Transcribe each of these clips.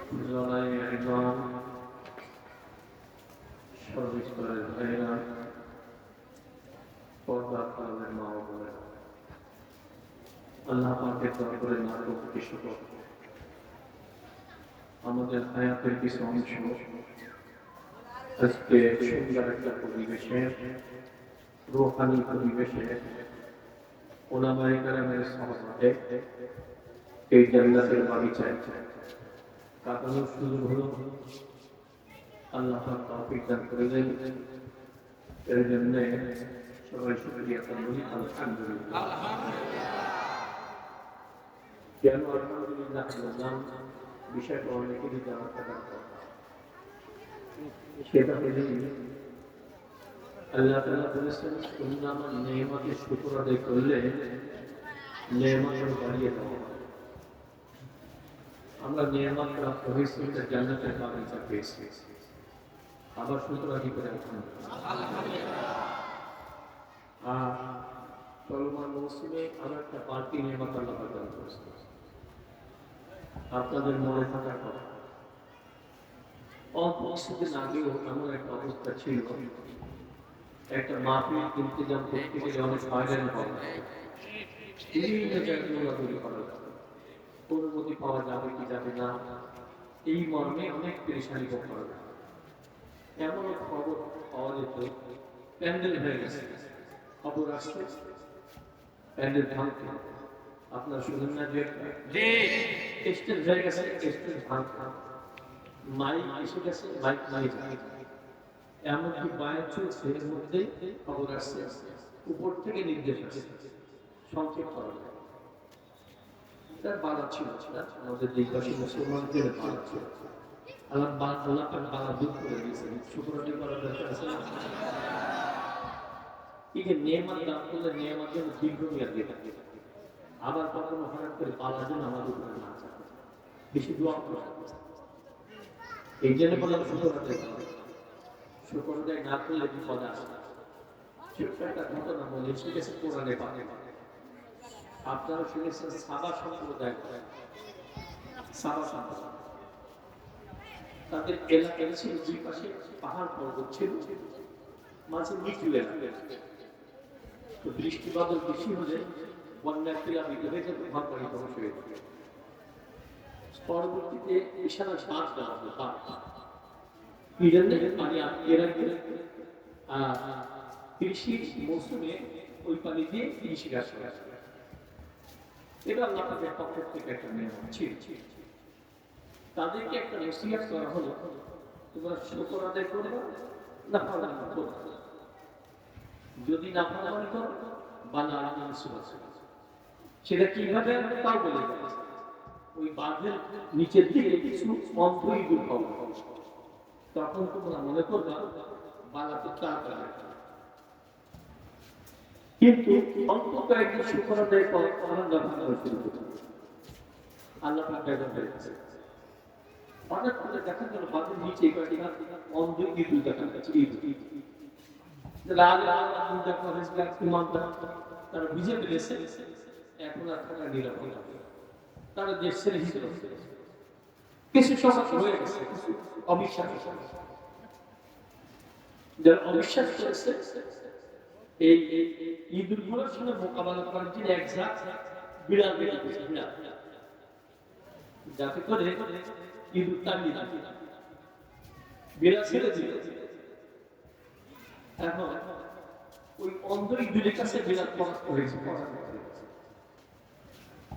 জলাই একদম সর্বস্তরের ভাইরা পর্দা কালের মা ও বোনেরা, আল্লাহ পাকের দরবারে লাখো কোটি শুকর। আমাদের হায়াতের কিছু অংশ আজকে সুন্দর একটা পরিবেশে, রূহানি পরিবেশে, ওলামায়ে কেরামের সহবতে এই জান্নাতের বাগিচায় কাটানোর সুযোগ হলো। আল্লাহ পাক তৌফিক দান করেছেন, এর জন্য সবাই শুকরিয়া করি আলহামদুলিল্লাহ। কেন আলহামদুলিল্লাহ বললাম? বিষয়টা অনেকেরই জানার থাকার কথা। সেটা হলো আল্লাহ তাআলা বলেছেন, তোমরা আমার নেয়ামতের শুকর আদায় করলে নেয়ামত বাড়িয়ে দাও। আমরা নেয়ামত প্রাপ্ত হয়েছি, এটা জান্নাতের বাগিচা পেয়েছি, আবার শুকর আদায় করে আর চলমান মৌসুমে আরো একটা বাড়তি নেয়ামত আল্লাহ দান করেছে। আপনাদের মনে থাকার কথা, অল্প কিছুদিন আগেও এমন একটা অবস্থা ছিল, একটা মাহফিল ইন্তজাম করতে গেলে অনেক হয়রান হওয়া, বিভিন্ন জায়গায় দৌড়াদৌড়ি করা, অনুমতি পাওয়া যাবে কি যাবে না, এই মর্মে অনেক পেরেশানি করা। এমন খবর পাওয়া যেত প্যান্ডেল হয়ে গেছে, খবর আসছে প্যান্ডেল ভাঙতে। আপনার শুনেন না যে স্টেজ হয়ে গেছে, স্টেজ ভাঙতে, মাইক এসে গেছে, মাইক নাই, এমনকি বায়াত চলছে, এর মধ্যে খবর আসছে, উপর থেকে নির্দেশ আসছে সংক্ষেপ করা। তার বাধা ছিল না, আমাদের দেশবাসী মুসলমানদের বাধা ছিল। আল্লাহ বাধা দূর করে দিয়েছেন, শুকরানি করার দরকার আছে না? এই যে নেয়ামত দান করলে নেয়ামতের দীর্ঘমেয়াদ দিয়ে থাকে, আবার কখনো হঠাৎ করে বাধা যেন আমাদের উপরে না চায়, বেশি দোয়া করা। এই জন্য বললাম শুকরানি না করলে বিপদ আসে। ছোট্ট একটা ঘটনা বলে এসে গেছে কোরআনে পাকে। আপনারা শুনেছেন সাবা সম্প্রদায়, সাবা সম্প্রদায় তাদের এলাকায় ছিল, দুই পাশে পাহাড় পর্বত ছিল, মাঝে নিচু এলাকা। তো বৃষ্টি বাদল বেশি হলে বন্যার প্লাবিত হয়ে যেত, ঘর বাড়ি ধ্বংস হয়ে যেত। পরবর্তীতে বিশাল বাঁধ দেওয়া হলো, পানি এর আগে কৃষি মৌসুমে ওই পানি দিয়ে কৃষি কাজ করে। এটা আল্লাহর পক্ষ থেকে একটা নিয়ম ছিল। তাদেরকে একটা নসিহত করা হলো, তোমরা শুকর আদায় করবে, নাফরমানি করবে। যদি নাফরমানি করো বালা আলামিন সুবহানাহু, সেটা কিভাবে তাও বলে দিয়েছে। ওই বাঁধের নিচের দিকে কিছু অন্ধই দূর হবে, তখন তোমরা মনে করবে বালাতে তাড়াতাড়ি। কিন্তু অল্প কয়েকদিন শুকর আদায় করে আল্লাহ পাক বেদম হয়েছে। হঠাৎ করে দেখা গেল বাঁধের নিচে কয়েকটা অন্ধ ইঁদুর দেখা যাচ্ছে। তারা বুঝে ফেলেছে এখন আর থাকা নিরাপদ, তারা দেশ ছেড়ে হিসেবে কিছু সমস্যা হয়ে গেছে। অবিশ্বাস, যারা অবিশ্বাস করেছে এই ইঁদুরগুলোর সঙ্গে মোকাবেলা করার জন্য একজাত বিড়াল বেরিয়েছে, বিড়াল, যাতে করে ইঁদুর তাড়িয়ে দিল, বিড়াল ছেড়ে দিল। এখন ওই অন্ধ ইঁদুরের কাছে বিড়াল পরাস্ত হয়েছে,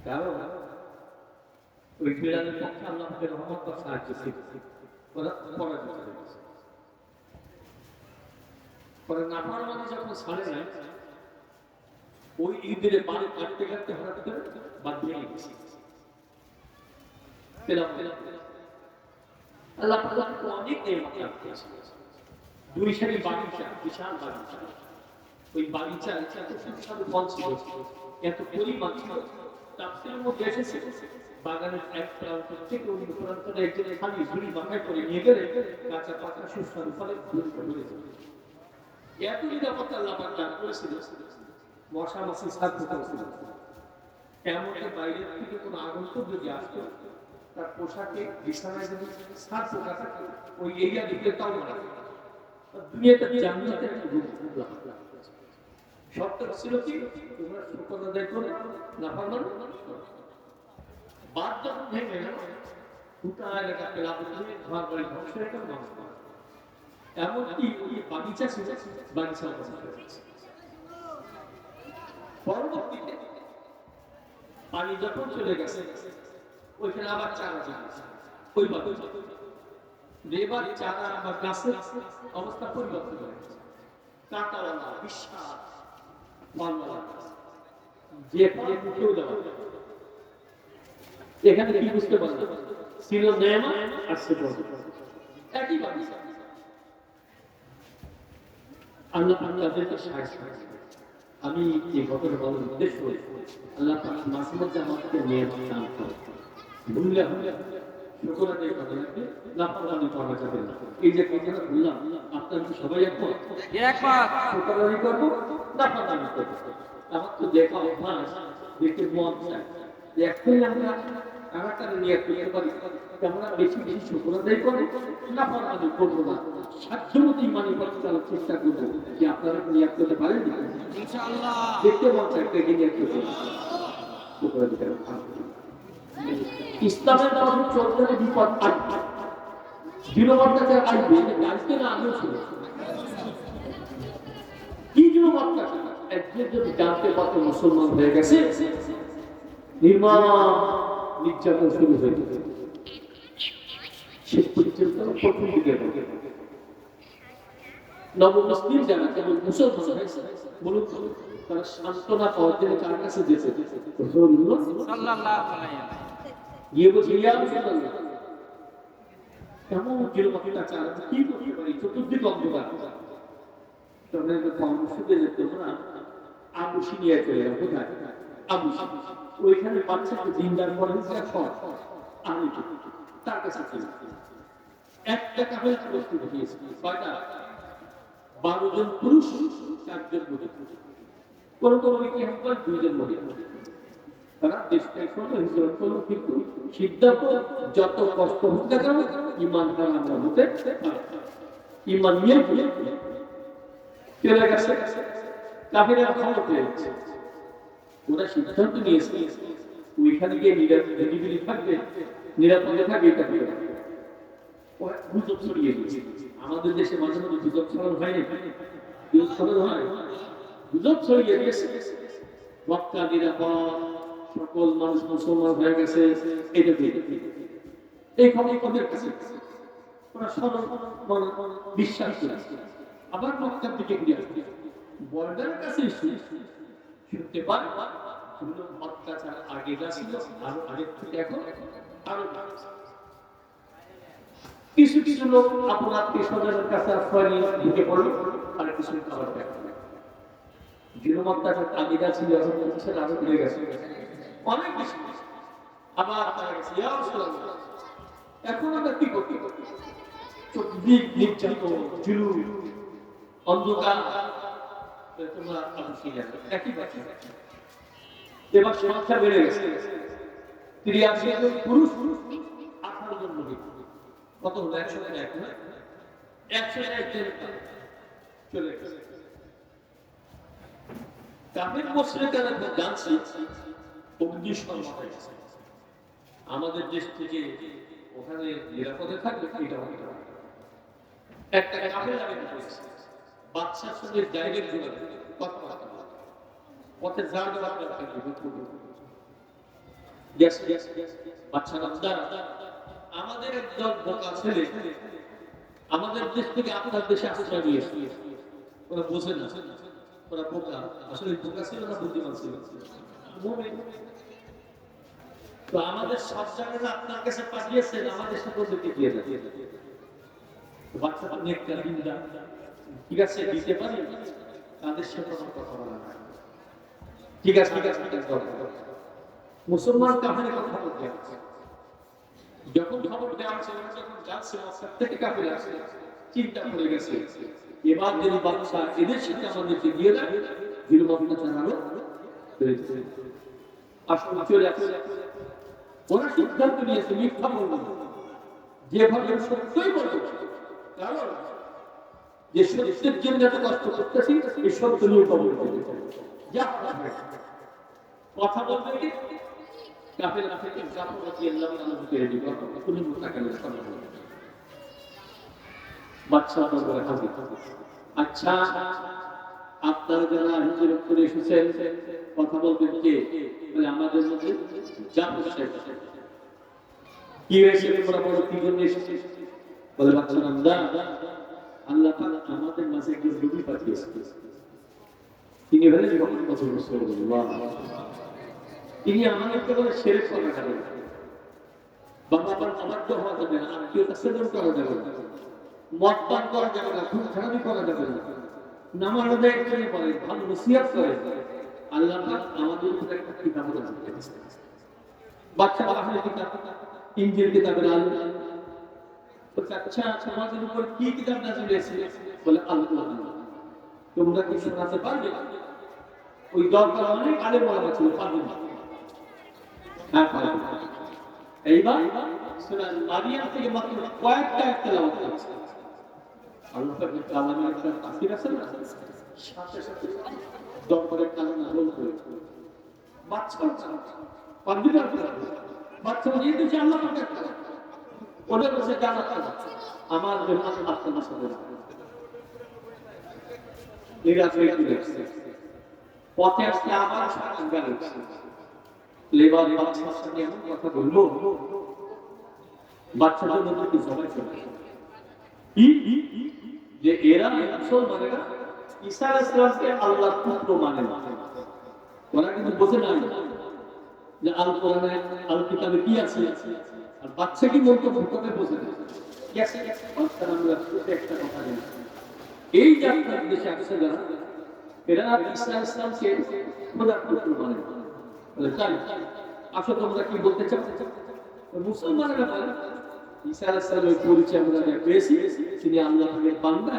কারণ ওই বিড়ালের পক্ষে আল্লাহ পাকের রহমত বা সাহায্য ছিল, পরাজিত হয়েছে। পরে নাফরমানি যখন ছাড়ে নাই, ওই ইঁদুরে বাড়ি কাটতে কাটতে হঠাৎ করে বাদ দিয়ে গেছে। আল্লাহ পাক অনেক নেয়ামত দিয়েছেন। দুই সারি বাগিচা, বিশাল বাগিচা, ওই বাগিচা এত সুস্বাদু ফল ছিল, এত পরিমাণ ছিল। তাফসীরের মধ্যে এসেছে বাগানের এক প্রান্ত থেকে অন্য প্রান্তে একজন খালি ঝুড়ি মাথায় করে নিয়ে গেলে কাঁচা পাকা সুস্বাদু ফলের ঝুড়িটা ভরে যেত। এত নিরাপত্তা আল্লাহ পাক দান করেছিল, মশা মাছি সাথে করেছিল। এমনকি বাইরের থেকে কোনো আগন্তুক যদি আসতো তার পোশাকে বিছানায় যদি সার পোকা থাকে ওই এরিয়া দিকে তাও মারা দুনিয়াটা জান্নাতের একটা রূপ শর্ত ছিল কি তোমরা শুকর আদায় করে নাফরমানি বাদ যখন ভেঙে গেল গোটা এলাকা পেলাবো তুমি ঘর বাড়ি ধ্বংস হয়ে গেল মানুষ এমনকি ওই বাগিচা ছিল বাগিচা পরবর্তীতে পানি যখন চলে গেছে ওইখানে আবার চারা জন্মেছে ওই বাগিচা এবার চারা বা গাছের অবস্থা পরিবর্তন হয়ে গেছে কাঁটাওয়ালা বিশাল মালওয়ালা যে ফলে মুখেও দেওয়া এখানে কি বুঝতে পারলাম ছিল নেয়ামত আর সুবহান একই বাগিচা আল্লাহ তাদেরকে সাহায্য করেন আমি এই ঘটনা বলার উদ্দেশ্য আল্লাহ পাক মাঝে মধ্যে আমাদেরকে নেয়ামত দান করেন ভুললে শুকর আদায় করা লাগবে লাফালাফি করা যাবে না এই যে কথাটা বললাম আপনারা কি সবাই একমত শুকর আদায় করবো লাফালাফি করবো আমার তো দেখা অভ্যাস দেখতে মন চায় এখন আমরা তারা নিয়ে করতে পারি আমরা বেশি বেশি শুকর আদায় করে লাফালাফি করবো না সাধ্যমতো ইমানি পথে চলার চেষ্টা করবো যে আপনারা নিয়ে করতে পারেন ইনশাআল্লাহ দেখতে মন চায় একটা নিয়ে করতে শুকর আদায় করা ইসলামের পথে চলতে বিপদ আসবে জিনবর্তাচার আসবে গাছকে না আমিও ছিল কি জিনবর্তাচার একদিন যদি জানতে পারতো মুসলমান হয়ে গেছে নির্মম নির্যাতন শুরু হয়ে যেত শেষ পর্যন্ত প্রথম দিকে নবমুসলিম যারা কেবল মুসলমান হয়েছে বলুন তারা সান্ত্বনা পাওয়ার জন্য কার কাছে যেতে রাসূলুল্লাহ সাল্লাল্লাহু আলাইহি গিয়ে বলছে ইয়া রাসূলুল্লাহ কেমন জিনবর্তাচার কি করতে পারি চতুর্দিক অন্ধকার তোমরা পরামর্শ দিলে তোমরা আবু সিনিয়া চলে যাও কোথায় আবু ওইখানে বাচ্চাকে দিনদার পরে আমি তার কাছে একটা কাফেলা প্রস্তুত হয়েছে কয়টা 12 জন পুরুষ 4 জন মহিলা কোন কোন ইতিহাস বলে 2 জন মহিলা তারা দেশটাই করলো হিজরত করলো কিন্তু সিদ্ধান্ত যত কষ্ট হোক না কেন ঈমান দ্বারা আমরা হতে ঈমান নিয়ে চলে গেছে কাফেররা খবর পেয়েছে ওরা সিদ্ধান্ত নিয়েছে ওইখানে গিয়ে নিরাপদে থাকবে নিরাপদে থাকবে এটা গুজব ছড়িয়ে দিয়েছে আমাদের দেশে মাঝে মাঝে গুজব ছড়ানো হয় না গুজব ছড়ানো হয় গুজব ছড়িয়ে দিয়েছে মক্কা নিরাপদ সকল মানুষ মুসলমান হয়ে গেছে এটা এই খবর ওদের কাছে ওরা সরল বিশ্বাস করে আবার মক্কার দিকে ঘুরে আসবে বর্ডারের কাছে এসে শুনতে পারে অত্যাচার আগে যা ছিল আরো আগের থেকে এখন আরো কিছু কিছু লোক আপনার আত্মীয় স্বজনের কাছে আশ্রয় নিয়ে ঢুকে পড়লো আর কিছু খাবার দেখা জিনমত্তাচার আগে যা ছিল এখন আরো বেড়ে গেছে অনেক বেশি আবার আপনার কাছে এখন আমরা কি করতে চতুর্দিক নির্যাতন জুলুম অন্ধকার তোমরা একই বাকি এবার সংখ্যা বেড়ে গেছে 83 জন পুরুষ 18 জন মহিলা কত হলো 101 না 101 জন চলে গেছে কাফের মুশরিকরা জানছে অগ্নি শর্মা হয়ে গেছে আমাদের দেশ থেকে ওখানে নিরাপদে থাকবে এটা হবে একটা কাফের লাগে বাচ্চার সঙ্গে ডাইরেক্ট যোগাযোগ কথা পথে যা দেওয়া বাচ্চারা আমাদের একদল বোকা ছেলে আমাদের দেশ থেকে আপনার দেশে আশ্রয় নিয়েছে ওরা বোঝে না ওরা বোকা আসলে বোকা ছিল না বুদ্ধিমান ছিল তো আমাদের সব জায়গায় আপনার কাছে পাঠিয়েছেন আমাদের সাথে ওদেরকে দিয়ে দেয় বাচ্চারা নেককার দিনটা ঠিক আছে দিতে পারি তাদের সাথে কথা বলা ঠিক আছে মুসলমান কাফের কথা বলতে যখন খবর দেওয়া হচ্ছে যখন যাচ্ছে থেকে কাফের আসে চিন্তা পড়ে গেছে এবার যদি বাচ্চা এদের সাথে আমাদেরকে দিয়ে দেয় জিরো বাবুটা জানালো আসলে চলে আসে ওরা সিদ্ধান্ত নিয়েছে মিথ্যা বলবো না, যেভাবে সত্যই বলবো, কারণ যে সত্যের জন্য এত কষ্ট করতেছি এই সত্য নিয়ে কবর করতে যা কথা বলতে কি কাফেলা থেকে জাফর রাদিয়াল্লাহু তাআলা করে দিল কোন মুতাকাল্লিম কথা বলে বাদশা দরবারে হাজির। আচ্ছা আপনারা যারা হিজরত করে এসেছেন কথা বলবেন কে? বলে আমাদের মধ্যে জাফর সাহেব। কি হয়েছে তোমরা বলো কি জন্য এসেছে? বলে বাদশা রান্দা আল্লাহ পাক আমাদের মাঝে একজন নবী পাঠিয়েছেন, তিনি হলেন মুহাম্মদ রাসূলুল্লাহ। তিনি আমাদেরকে বলে শিরক করা যাবে না, বাবা মার অবাধ্য হওয়া যাবে না, আত্মীয়তা ছেদন করা যাবে না, মদ পান করা যাবে না, খুন খারাপি করা যাবে না, নামাজ আদায় করে বলে ভালো নসিহত করে। আল্লাহ পাক আমাদের উপরে একটা কিতাব নাযিল করেছেন, বাচ্চা আহলে কিতাব ইনজিল কিতাবের আলো। আচ্ছা সমাজের উপর কি কিতাব নাযিল হয়েছে? বলে আল কোরআন। তোমরা কি শোনাতে পারবে? ওই দরকার অনেক আলেম ওলামা ছিল, পারবে না। হ্যাঁ পারবে। এইবার সূরা মারিয়াম থেকে মাত্র কয়েকটা আয়াত তেলাওয়াত করেছে। আল্লাহ পাক কালামের একটা তাফসীর আছে না, সাথে সাথে দরবারের কালাম নাযিল করেছে। বাচ্চা পারবে না, বাচ্চা যেহেতু যে আল্লাহ পাকের কালাম ওদের কাছে জানা আমার মেহমান আপনার সাথে পথে আসতে আবার লেবার বাচ্চার সাথে এমন কথা বলবো বাচ্চাদের মধ্যে কি সবাই চলে যে এরা মুসলমানেরা ঈসা আলাইহিস সালামকে আল্লাহর পুত্র মানে না। ওরা কিন্তু বোঝে না যে আল কোরআনে আল কিতাবে কি আছে, আর বাচ্চা কি বলতো ভূতকে বোঝে না। একটা কথা জানি, এই যে আপনার দেশে আসছে যারা এরা ঈসা আলাইহিস সালামকে খোদার পুত্র মানে না। তাই আসলে তোমরা কি বলতে চাও? মুসলমানেরা বলে ঈসা আলাইহিস সালামের পরিচয় আমরা পেয়েছি, তিনি আল্লাহর বান্দা।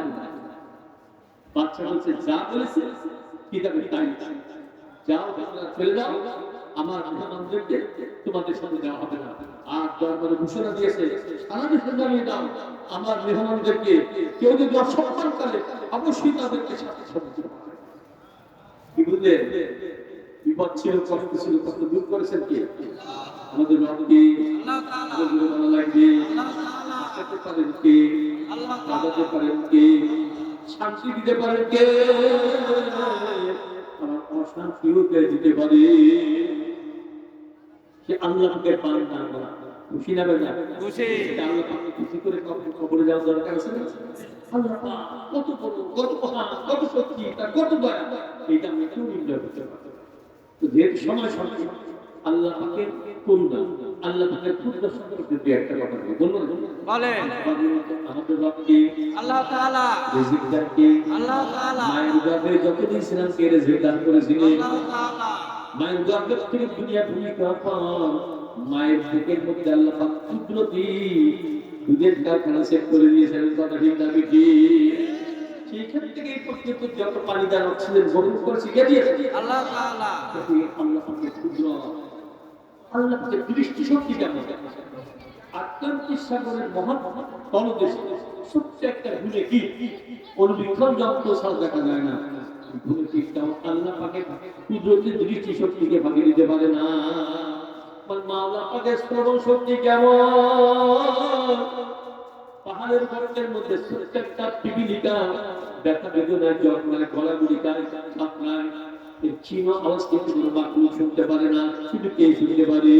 বাচ্চা বলছে যা বলেছে কিতাবে তাই, যাও তোমরা চলে যাও, আমার মেহমানদেরকে তোমাদের সাথে দেওয়া হবে না। আর দরবারে ঘোষণা দিয়েছে সারা দেশে জানিয়ে দাও আমার মেহমানদেরকে কেউ যদি অসম্মান করে অবশ্যই তাদেরকে সাথে সাথে কি বুঝলেন? বিপদ ছিল, কষ্ট ছিল, কষ্ট দূর করেছেন কে? আমাদের রবকে আল্লাহ ভালো লাগবে আল্লাহ পারেন কে? আল্লাহ কাঁদাতে পারেন কে? শান্তি দিতে পারেন কে? আমার অশান্তিও দিতে পারে সে আল্লাহকে বান্দা করা। খুশি না বেজা? খুশি। আল্লাহ পাক খুশি করে কবরে যাওয়ার দরকার আছে না? আল্লাহ পাক কত বড়, কত মহান, কত শক্তি, তার কত দয়া, এটা আমি কেউ নির্ণয় করতে পারবো না। তো যেহেতু সময় সম্পর্কে আল্লাহ পাকের করুণা, আল্লাহ পাকের ক্ষুদ্র সম্পর্কে দুই একটা কথা বলবো। বলেন আমাদের রবকে আল্লাহ তাআলা, রিজিকদারকে আল্লাহ তাআলা, মায়ের গর্ভে যত দিয়েছিলেন কে রিজিক দান করেছিলেন আল্লাহ তাআলা। মায়ের গর্ভে থেকে দুনিয়া ভূমিকা পান, মায়ের বুকের মধ্যে আল্লাহ পাক কুদরতি দুধের কারখানা সেট করে দিয়েছেন। কথা ঠিক না কি? সেইখান থেকে এই পর্যন্ত যত পানি দান অক্সিজেন গ্রহণ করেছে কে দিয়েছে? আল্লাহ তাআলা। আল্লাহ পাকের ক্ষুদ্র, আল্লাহ পাকের দৃষ্টি শক্তি কেমন? আটলান্টিক সাগরের মহান তলদেশে ছোট্ট একটা ভূমি কি অনুবীক্ষণ যন্ত্র ছাড়া দেখা যায় না। ভূমি ঠিকটাও আল্লাহ পাকের কুদরতি দৃষ্টি শক্তিকে ভাগে দিতে পারে না। মাওলা পাকের শ্রবণ শক্তি কেমন? পাহাড়ের গর্তের মধ্যে ছোট্ট একটা পিপিলিকা ব্যথা বেদনায় জন্মায়, গলাগুলি গায়ে কাঁপনায়, এর ক্ষীণ আওয়াজ কিন্তু কোনো মাকলুক শুনতে পারে না, শুধু কে শুনতে পারে?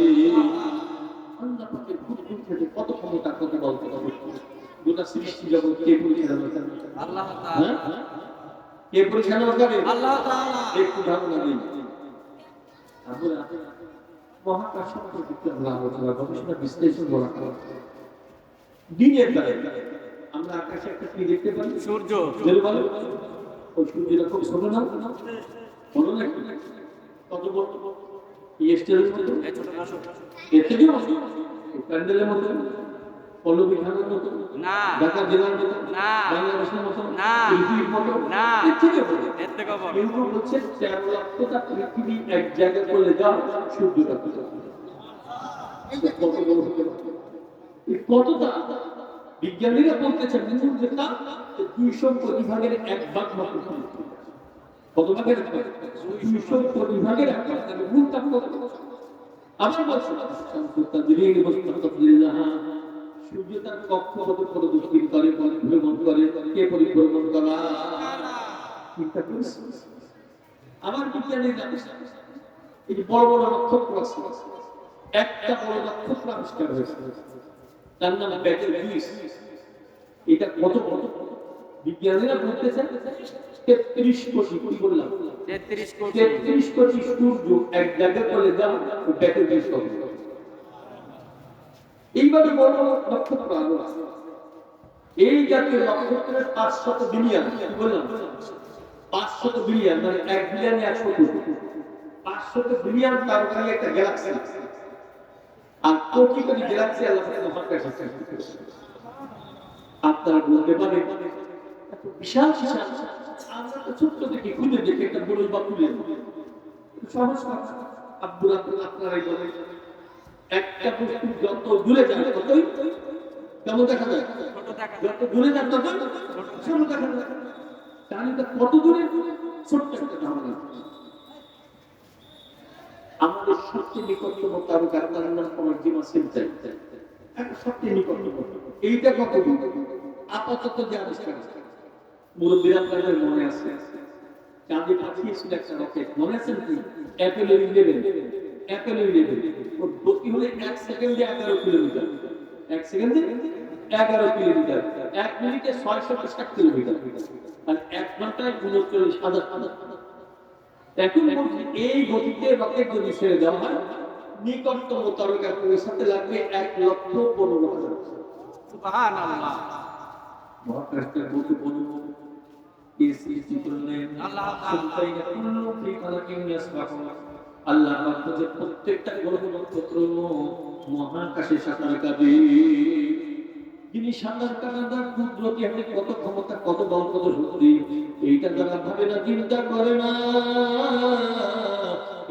আল্লাহ পাকের কুদরতের কত ক্ষমতা, কত বল, কত গোটা সৃষ্টি জগৎ কে পরিচালনা করে? আল্লাহ তাআলা। কে পরিচালনা করে? আল্লাহ তাআলা। একটু ধারণা দিন। আমরা মহাকাশ সম্পর্কে আল্লাহ তাআলা গবেষণা বিশ্লেষণ করা হয়। দিনের বেলায় আমরা আকাশে একটা কি দেখতে পাই? সূর্য। বলো ওই সূর্যটা খুব ছোট না? বলো না কত বড়? ইস্টেলের মতো ছোট না? এর থেকেও প্যান্ডেলের মতো, পল্লবী খানের মতো না, ঢাকা জেলার মতো না, বাংলাদেশের মতো না, পৃথিবীর মতো না, এর থেকে বড়। কিন্তু হচ্ছে 13 লক্ষটা পৃথিবী এক জায়গায় চলে যাও, সূর্যটা কত বড় হতে পারে। এই কতটা বিজ্ঞানীরা বলতেছেন যে তা 200 কোটি ভাগের 1 ভাগ মাত্র। কত ভাগের 200 কোটি ভাগের 1 ভাগ। তাহলে মূলটা কত? আবার বলছে সূর্য তার কক্ষপথে প্রদক্ষিণ করে, পরিভ্রমণ করে, কে পরিভ্রমণ করা? আমার বিজ্ঞানীরা এই যে বড় বড় নক্ষত্র আছে, একটা বড় নক্ষত্র আবিষ্কার হয়েছে, তার নাম বেটেলগিউস। এটা কত বড়? বিজ্ঞানীরা বলতেছেন 33 কোটি। কি বললাম? 33 কোটি সূর্য এক জায়গায় চলে যাও, বেটেলগিউস হবে। এইভাবে বড় নক্ষত্র আলো আছে। এই জাতীয় নক্ষত্রের 500 বিলিয়ন। কি বললাম? 500 বিলিয়ন, মানে 1 বিলিয়ন 100 কোটি। 500 বিলিয়ন তারকায় একটা গ্যালাক্সি, আর কোটি কোটি গ্যালাক্সি আল্লাহ তাআলা মহাকাশে সৃষ্টি করেছেন। আপনারা বলতে পারেন এত বিশাল বিশাল, আমরা তো ছোট্ট থেকে খুঁজে দেখি একটা বড় বা খুলে সহজ কথা। আপনারাই বলেন একটা বস্তু যত দূরে যায় ততই কেমন দেখা যায়? যত দূরে যায় তত ছোট দেখা যায়। তাহলে কত দূরে? ছোট্ট একটা ধারণা। আমাদের সবচেয়ে নিকটতম তারকা, তার নাম কমার্জিমা সেন্টার, সবচেয়ে নিকটতম। এইটা কত দূর? আপাতত যে আবিষ্কার মুরব্বীরা আপনাদের মনে আছে, চাঁদে পাঠিয়েছিল একটা রকেট, মনে আছে কি? অ্যাপোলো 11 ওর গতি হলে 1 সেকেন্ডে 11 কিলোমিটার। 1 সেকেন্ডে 11 কিলোমিটার, 1 মিনিটে 660 কিলোমিটার, আর 1 ঘন্টায় 39,000। এখন এই গতিতে রকেট যদি ছেড়ে দেওয়া হয়, নিকটতম তারকা পৌঁছাতে লাগবে 1,15,000। সুবহানাল্লাহ। মহাকাশের মতো বড় এই সৃষ্টি করলেন আল্লাহ তাআলা। আল্লাহ পাকের প্রত্যেকটা গ্রহ নক্ষত্র মহাকাশে সাঁতার কাটে। যিনি সাঁতার কাটার কুদরতি হাতে কত ক্ষমতা, কত বল, কত শক্তি, এইটা যারা ভাবে না, চিন্তা করে না,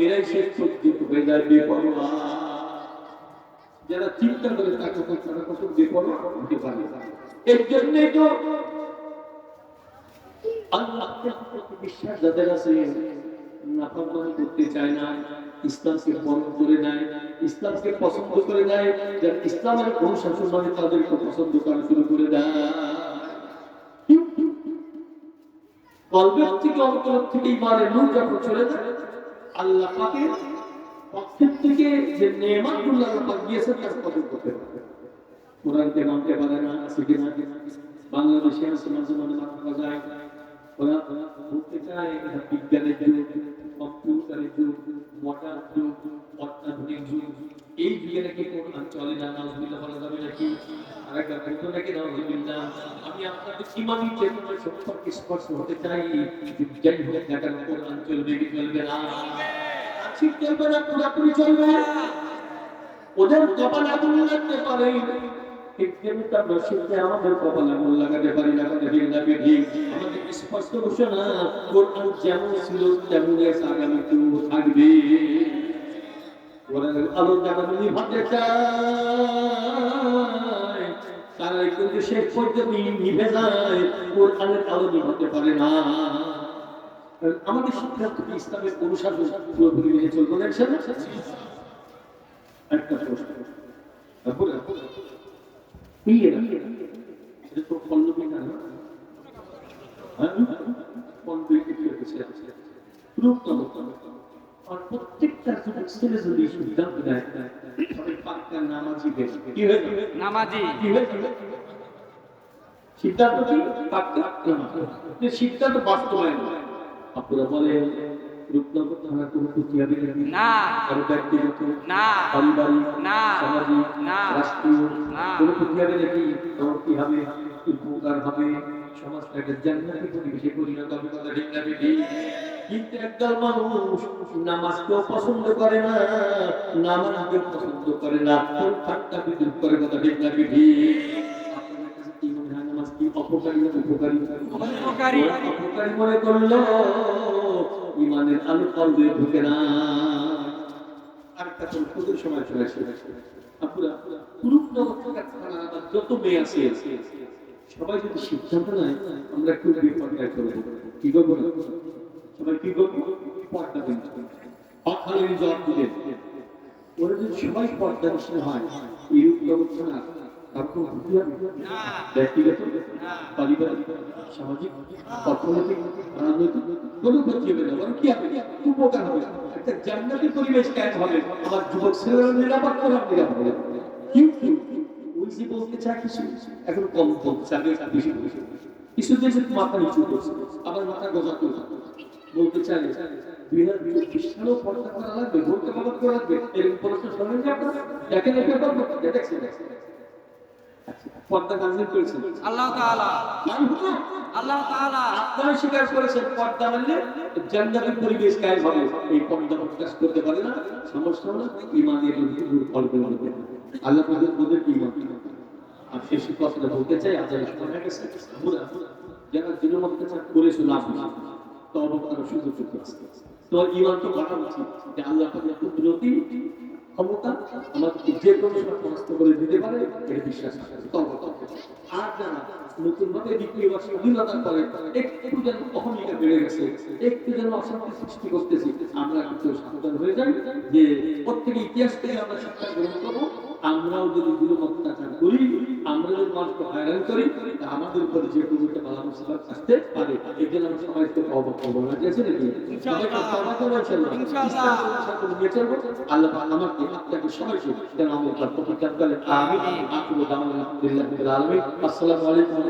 এরাই শেষ পর্যন্ত হয়ে যায় বেপরোয়া। যারা চিন্তা করে তাকে তারা কত বেপরোয়া হতে পারে। এর জন্যই তো আল্লাহ প্রতি বিশ্বাস যাদের আছে, নাফরমানি করতে চায় না, ইসলামকে বন্ধ করে নেয়, ইসলামকে পছন্দ করে নেয়, যারা ইসলামের অনুশাসন মানে তাদেরকে পছন্দ করা শুরু করে দেয়। কলবের থেকে, অন্তর থেকে ইমানের নূর যখন চলে যায়, আল্লাহ পাকের পক্ষ থেকে যে নেয়ামতগুলো আল্লাহ পাক দিয়েছেন তার কদর করতে পারে। কোরআনকে মানতে পারে না, শিখে না। বাংলাদেশে আছে মাঝে মাঝে মাথা যায়, ওরা বলতে চায় বিজ্ঞানের যুগ, কম্পিউটারের যুগ, মডার্ন যুগ, অত্যাধুনিক যুগ। এই যুগে নাকি কোরআন চলে না, নাউজুবিল্লাহ বলা যাবে নাকি? আর একটা বলতো নাকি নাউজুবিল্লাহ। আমি আপনাদের ইমানি চেতনার সম্পর্কে স্পর্শ হতে চাই, বিজ্ঞানী হলে দেখা কোরআন চলবে কি চলবে না? ঠিক চলবে না, পুরোপুরি চলবে। ওদের কপাল আগুন লাগতে পারে, আমাদের কপাল আগুন লাগাতে পারি না। আমাদের স্পষ্ট ঘোষণা, কোরআন যেমন ছিল তেমনই আগামীতেও থাকবে। কোরআনের আলো যারা নিভাতে চায় তারা কিন্তু শেষ পর্যন্ত নিভে যায়, কোরআনের আলো নিভাতে পারে না। আমাদের সিদ্ধান্ত ইসলামের অনুশাসন পুরোপুরি মেনে চলবো না। একটা প্রশ্ন, প্রত্যেকটা ছেলে যদি সিদ্ধান্ত নেয় নামাজি, সিদ্ধান্ত কি সিদ্ধান্ত বাস্তবায়ন। আপনারা বলেন সমাজটাকে জান্নাতি পরিবেশে পরিণত হবে। কিন্তু একদল মানুষ নামাজকেও পছন্দ করে না, নামাজকেও পছন্দ করে না, ঠাট্টা বিদ্রুপ করে। কথা ঠিক না ঠিক? নামাজ কি অপকারী না উপকারী? অপকারী মনে করলো ইমানের আলো কলবে ঢুকে না। আরেকটা সময় চলে আসে, আপনারা পুরুষ জগৎ থেকে যত মেয়ে আছে সবাই যদি সিদ্ধান্ত নেয় আমরা একটু পর্দায় চলে কি করবো না সবাই কি করবো পর্দা কিন্তু অখালের জবাব দিলেন ওরা যদি সবাই পর্দা নিশ্চয় হয় এইরূপ জগৎ না তারপর ব্যক্তিগত পারিবারিক সামাজিক অর্থনৈতিক রাজনৈতিক কোনো ক্ষতি হবে না বরং কি হবে উপকার হবে একটা জান্নাতি পরিবেশ কায়েম হবে আমার যুবক ছেলেরা নিরাপদ করা নিরাপদ হবে কিন্তু ওই যে বলতে চায় কিছু এখন কম বলছে আগে বেশি কিছু দেশে মাথা নিচু করছে আবার মাথা গোজা করছে বলতে চাই 2020 সালেও পর্দা করা লাগবে ভোটটা কভার করা লাগবে এরকম প্রশ্ন শোনেন যে আপনারা দেখেন এই ব্যাপার দেখছেন পর্দা নাযিল করেছেন আল্লাহ তাআলা আল্লাহ তাআলা আপনারা স্বীকার করেছেন পর্দা মানলে জান্নাতের পরিবেশ কায়েম হবে এই পর্দা প্রকাশ করতে পারে না সমস্যা হলো ঈমানের দূর করবে আল্লাহ তাআলা বলেন ঈমান আর শেষ কথাটা বলতে চাই আজানের সময় হয়ে গেছে যারা দিনের মধ্যে করেছিল না তওবা করার সুযোগ আছে তো ঈমান তো বাড়া উচিত যে আল্লাহ পাকের কুদরতি ক্ষমতা আমাদেরকে যে কোনো সমস্ত করে দিতে পারে এটা বিশ্বাস আছে তওবা করতে আর যারা নতুন ভাবে দ্বিতীয় বর্ষে অধীনতা করে একটু যেন অহমিকা বেড়ে গেছে একটু যেন অশান্তি সৃষ্টি করতেছি আমরা কিন্তু সাবধান হয়ে যাই যে প্রত্যেক ইতিহাস থেকে আমরা শিক্ষা গ্রহণ করবো আমরাও যদি গুলো অত্যাচার করি আমরা যদি মানুষকে হয়রান করি আমাদের উপরে যে কোনো বালা মুসিবত আসতে পারে এই জন্য আমরা সবাইকে তওবা করবো না ঠিক আছে নাকি সবাইকে তওবা করবো ইনশাআল্লাহ নিয়ে চলবো আল্লাহ আমাকে আপনাকে সবাইকে যেন আমরা প্রতিকার করেন আমিন আখিরু দাওয়ানা আলহামদুলিল্লাহি রাব্বিল আলামিন আসসালামু আলাইকুম।